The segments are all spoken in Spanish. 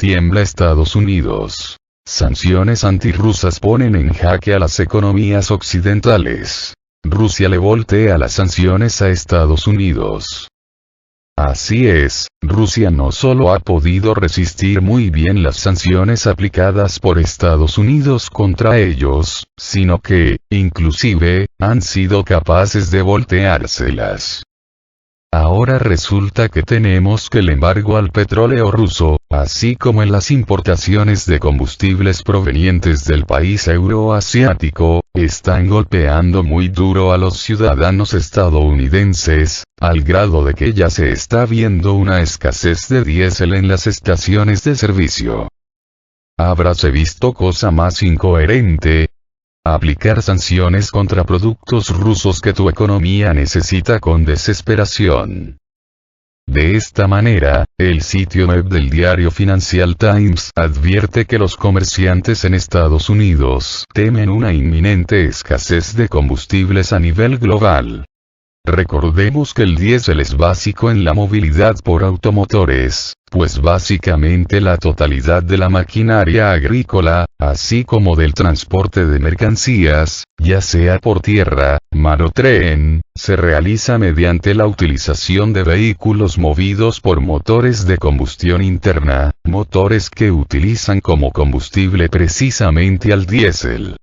Tiembla Estados Unidos. Sanciones antirrusas ponen en jaque a las economías occidentales. Rusia le voltea las sanciones a Estados Unidos. Así es, Rusia no solo ha podido resistir muy bien las sanciones aplicadas por Estados Unidos contra ellos, sino que, inclusive, han sido capaces de volteárselas. Ahora resulta que tenemos que el embargo al petróleo ruso, así como en las importaciones de combustibles provenientes del país euroasiático, están golpeando muy duro a los ciudadanos estadounidenses, al grado de que ya se está viendo una escasez de diésel en las estaciones de servicio. ¿Habráse visto cosa más incoherente? Aplicar sanciones contra productos rusos que tu economía necesita con desesperación. De esta manera, el sitio web del diario Financial Times advierte que los comerciantes en Estados Unidos temen una inminente escasez de combustibles a nivel global. Recordemos que el diésel es básico en la movilidad por automotores, pues básicamente la totalidad de la maquinaria agrícola, así como del transporte de mercancías, ya sea por tierra, mar o tren, se realiza mediante la utilización de vehículos movidos por motores de combustión interna, motores que utilizan como combustible precisamente al diésel.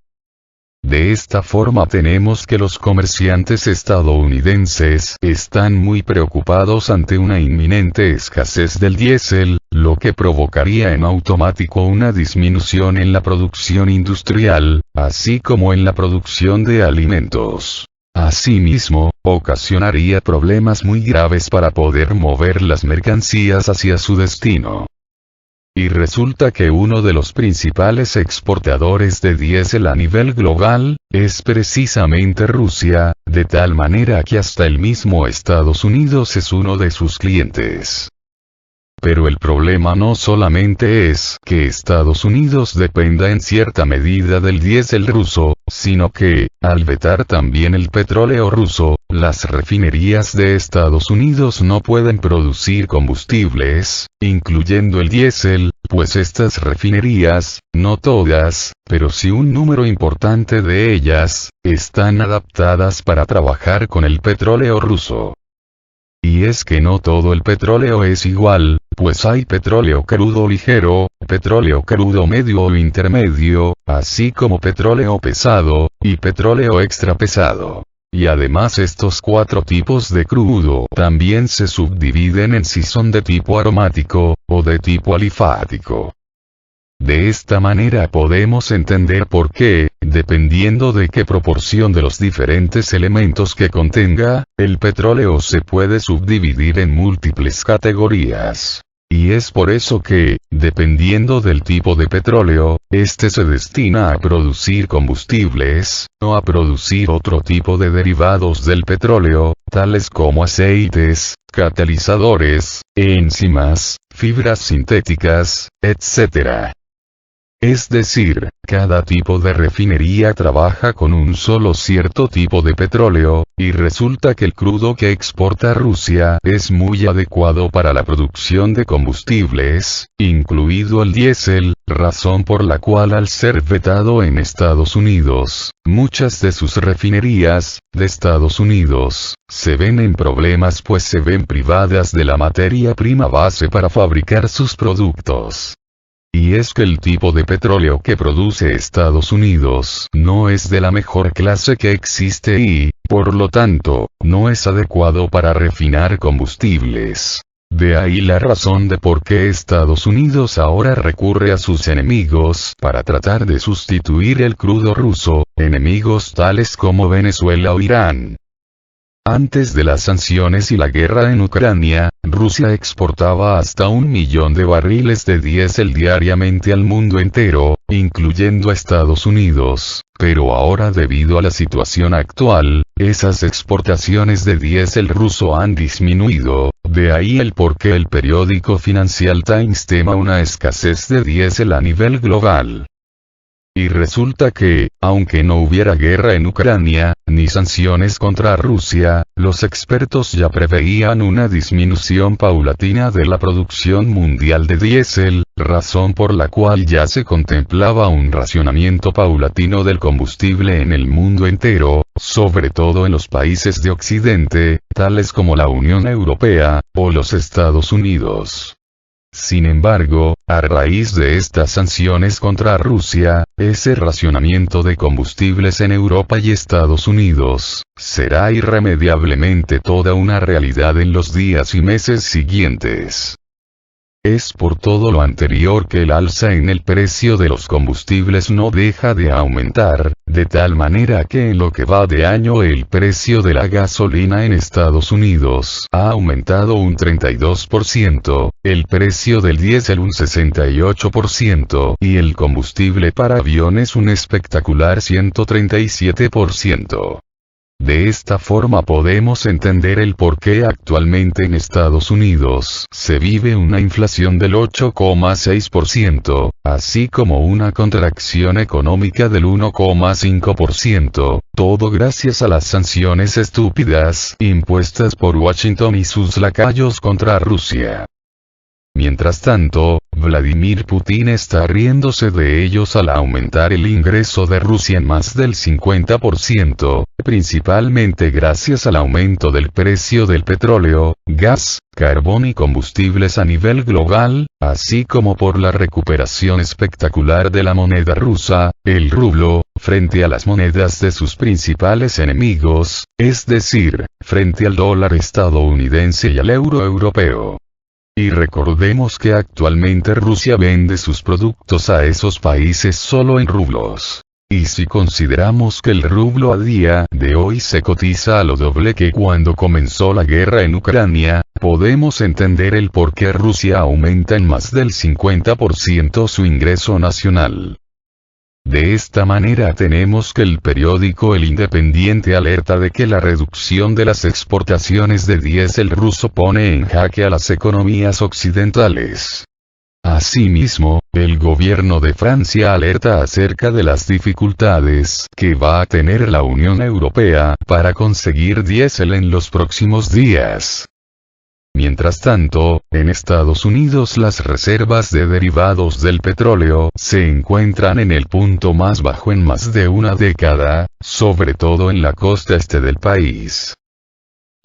De esta forma tenemos que los comerciantes estadounidenses están muy preocupados ante una inminente escasez del diésel, lo que provocaría en automático una disminución en la producción industrial, así como en la producción de alimentos. Asimismo, ocasionaría problemas muy graves para poder mover las mercancías hacia su destino. Y resulta que uno de los principales exportadores de diésel a nivel global, es precisamente Rusia, de tal manera que hasta el mismo Estados Unidos es uno de sus clientes. Pero el problema no solamente es que Estados Unidos dependa en cierta medida del diésel ruso, sino que, al vetar también el petróleo ruso, las refinerías de Estados Unidos no pueden producir combustibles, incluyendo el diésel, pues estas refinerías, no todas, pero sí un número importante de ellas, están adaptadas para trabajar con el petróleo ruso. Y es que no todo el petróleo es igual, pues hay petróleo crudo ligero, petróleo crudo medio o intermedio, así como petróleo pesado, y petróleo extra pesado. Y además estos cuatro tipos de crudo también se subdividen en si son de tipo aromático, o de tipo alifático. De esta manera podemos entender por qué, dependiendo de qué proporción de los diferentes elementos que contenga, el petróleo se puede subdividir en múltiples categorías. Y es por eso que, dependiendo del tipo de petróleo, este se destina a producir combustibles, o a producir otro tipo de derivados del petróleo, tales como aceites, catalizadores, enzimas, fibras sintéticas, etc. Es decir, cada tipo de refinería trabaja con un solo cierto tipo de petróleo, y resulta que el crudo que exporta Rusia es muy adecuado para la producción de combustibles, incluido el diésel, razón por la cual al ser vetado en Estados Unidos, muchas de sus refinerías, de Estados Unidos, se ven en problemas pues se ven privadas de la materia prima base para fabricar sus productos. Y es que el tipo de petróleo que produce Estados Unidos no es de la mejor clase que existe y, por lo tanto, no es adecuado para refinar combustibles. De ahí la razón de por qué Estados Unidos ahora recurre a sus enemigos para tratar de sustituir el crudo ruso, enemigos tales como Venezuela o Irán. Antes de las sanciones y la guerra en Ucrania, Rusia exportaba hasta 1 millón de barriles de diésel diariamente al mundo entero, incluyendo a Estados Unidos, pero ahora debido a la situación actual, esas exportaciones de diésel ruso han disminuido, de ahí el por qué el periódico Financial Times tema una escasez de diésel a nivel global. Y resulta que, aunque no hubiera guerra en Ucrania, ni sanciones contra Rusia, los expertos ya preveían una disminución paulatina de la producción mundial de diésel, razón por la cual ya se contemplaba un racionamiento paulatino del combustible en el mundo entero, sobre todo en los países de Occidente, tales como la Unión Europea, o los Estados Unidos. Sin embargo, a raíz de estas sanciones contra Rusia, ese racionamiento de combustibles en Europa y Estados Unidos, será irremediablemente toda una realidad en los días y meses siguientes. Es por todo lo anterior que el alza en el precio de los combustibles no deja de aumentar, de tal manera que en lo que va de año el precio de la gasolina en Estados Unidos ha aumentado un 32%, el precio del diésel un 68% y el combustible para aviones un espectacular 137%. De esta forma podemos entender el por qué actualmente en Estados Unidos se vive una inflación del 8,6%, así como una contracción económica del 1,5%, todo gracias a las sanciones estúpidas impuestas por Washington y sus lacayos contra Rusia. Mientras tanto, Vladimir Putin está riéndose de ellos al aumentar el ingreso de Rusia en más del 50%, principalmente gracias al aumento del precio del petróleo, gas, carbón y combustibles a nivel global, así como por la recuperación espectacular de la moneda rusa, el rublo, frente a las monedas de sus principales enemigos, es decir, frente al dólar estadounidense y al euro europeo. Y recordemos que actualmente Rusia vende sus productos a esos países solo en rublos. Y si consideramos que el rublo a día de hoy se cotiza a lo doble que cuando comenzó la guerra en Ucrania, podemos entender el por qué Rusia aumenta en más del 50% su ingreso nacional. De esta manera tenemos que el periódico El Independiente alerta de que la reducción de las exportaciones de diésel ruso pone en jaque a las economías occidentales. Asimismo, el gobierno de Francia alerta acerca de las dificultades que va a tener la Unión Europea para conseguir diésel en los próximos días. Mientras tanto, en Estados Unidos las reservas de derivados del petróleo se encuentran en el punto más bajo en más de una década, sobre todo en la costa este del país.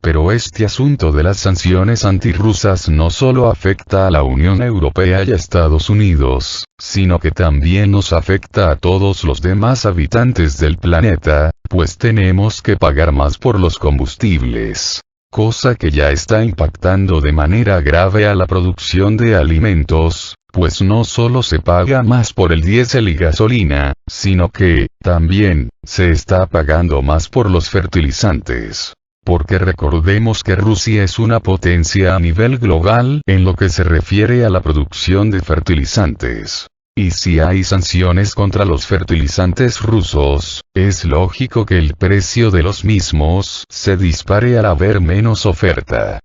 Pero este asunto de las sanciones antirrusas no solo afecta a la Unión Europea y a Estados Unidos, sino que también nos afecta a todos los demás habitantes del planeta, pues tenemos que pagar más por los combustibles. Cosa que ya está impactando de manera grave a la producción de alimentos, pues no solo se paga más por el diésel y gasolina, sino que, también, se está pagando más por los fertilizantes. Porque recordemos que Rusia es una potencia a nivel global en lo que se refiere a la producción de fertilizantes. Y si hay sanciones contra los fertilizantes rusos, es lógico que el precio de los mismos se dispare al haber menos oferta.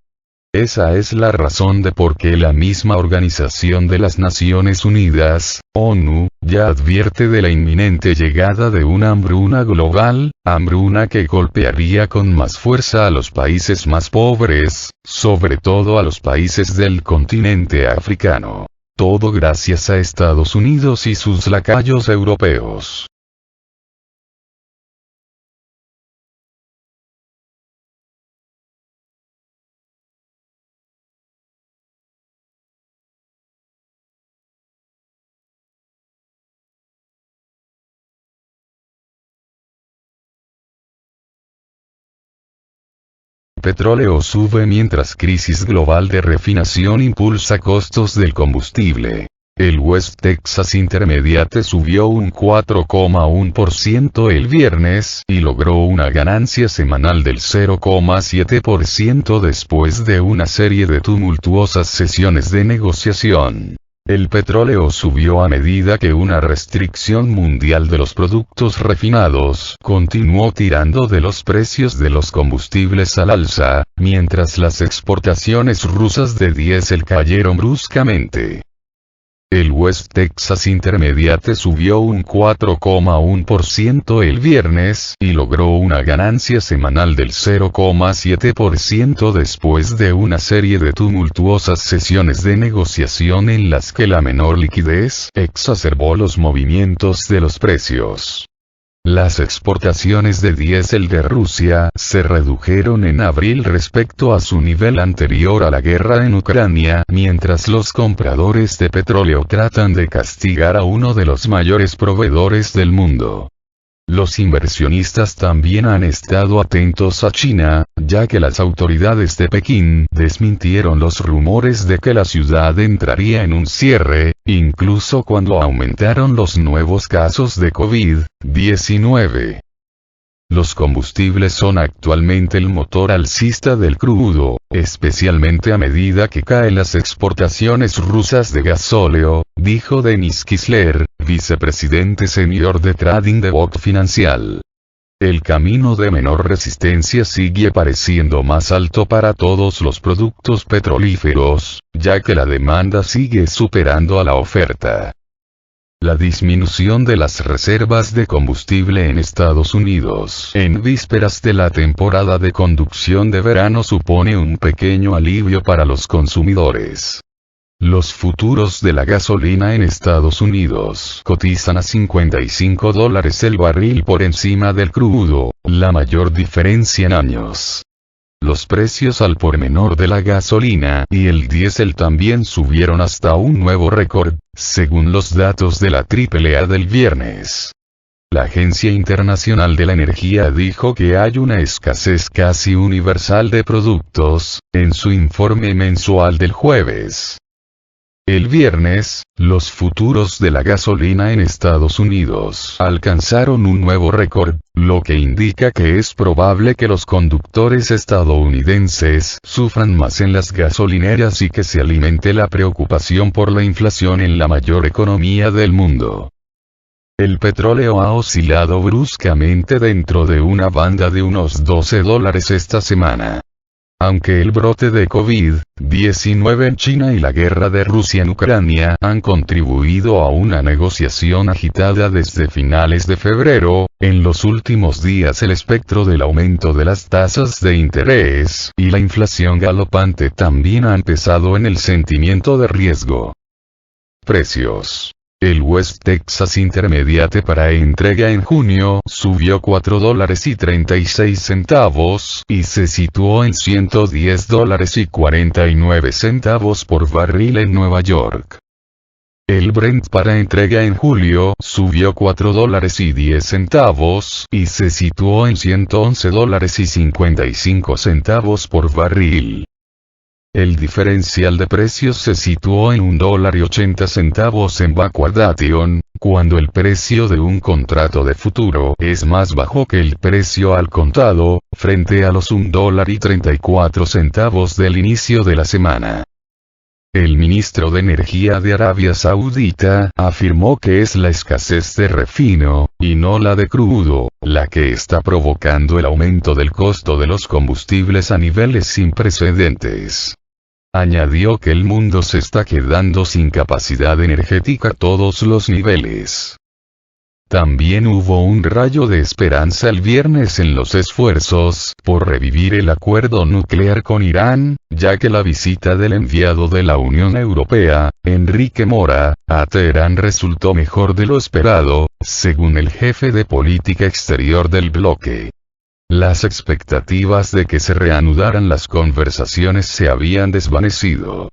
Esa es la razón de por qué la misma Organización de las Naciones Unidas, ONU, ya advierte de la inminente llegada de una hambruna global, hambruna que golpearía con más fuerza a los países más pobres, sobre todo a los países del continente africano. Todo gracias a Estados Unidos y sus lacayos europeos. Petróleo sube mientras crisis global de refinación impulsa costos del combustible. El West Texas Intermediate subió un 4,1% el viernes y logró una ganancia semanal del 0,7% después de una serie de tumultuosas sesiones de negociación. El petróleo subió a medida que una restricción mundial de los productos refinados continuó tirando de los precios de los combustibles al alza, mientras las exportaciones rusas de diésel cayeron bruscamente. El West Texas Intermediate subió un 4,1% el viernes y logró una ganancia semanal del 0,7% después de una serie de tumultuosas sesiones de negociación en las que la menor liquidez exacerbó los movimientos de los precios. Las exportaciones de diésel de Rusia se redujeron en abril respecto a su nivel anterior a la guerra en Ucrania, mientras los compradores de petróleo tratan de castigar a uno de los mayores proveedores del mundo. Los inversionistas también han estado atentos a China, ya que las autoridades de Pekín desmintieron los rumores de que la ciudad entraría en un cierre, incluso cuando aumentaron los nuevos casos de COVID-19. Los combustibles son actualmente el motor alcista del crudo, especialmente a medida que caen las exportaciones rusas de gasóleo, dijo Denis Kissler, vicepresidente senior de trading de BOT Financial. El camino de menor resistencia sigue pareciendo más alto para todos los productos petrolíferos, ya que la demanda sigue superando a la oferta. La disminución de las reservas de combustible en Estados Unidos en vísperas de la temporada de conducción de verano supone un pequeño alivio para los consumidores. Los futuros de la gasolina en Estados Unidos cotizan a $55 el barril por encima del crudo, la mayor diferencia en años. Los precios al por menor de la gasolina y el diésel también subieron hasta un nuevo récord, según los datos de la AAA del viernes. La Agencia Internacional de la Energía dijo que hay una escasez casi universal de productos, en su informe mensual del jueves. El viernes, los futuros de la gasolina en Estados Unidos alcanzaron un nuevo récord, lo que indica que es probable que los conductores estadounidenses sufran más en las gasolineras y que se alimente la preocupación por la inflación en la mayor economía del mundo. El petróleo ha oscilado bruscamente dentro de una banda de unos $12 esta semana. Aunque el brote de COVID-19 en China y la guerra de Rusia en Ucrania han contribuido a una negociación agitada desde finales de febrero, en los últimos días el espectro del aumento de las tasas de interés y la inflación galopante también han pesado en el sentimiento de riesgo. Precios. El West Texas Intermediate para entrega en junio subió $4.36 y se situó en $110.49 por barril en Nueva York. El Brent para entrega en julio subió $4.10 y se situó en $111.55 por barril. El diferencial de precios se situó en $1.80 en backwardation, cuando el precio de un contrato de futuro es más bajo que el precio al contado, frente a los $1.34 del inicio de la semana. El ministro de Energía de Arabia Saudita afirmó que es la escasez de refino, y no la de crudo, la que está provocando el aumento del costo de los combustibles a niveles sin precedentes. Añadió que el mundo se está quedando sin capacidad energética a todos los niveles. También hubo un rayo de esperanza el viernes en los esfuerzos por revivir el acuerdo nuclear con Irán, ya que la visita del enviado de la Unión Europea, Enrique Mora, a Teherán resultó mejor de lo esperado, según el jefe de política exterior del bloque. Las expectativas de que se reanudaran las conversaciones se habían desvanecido.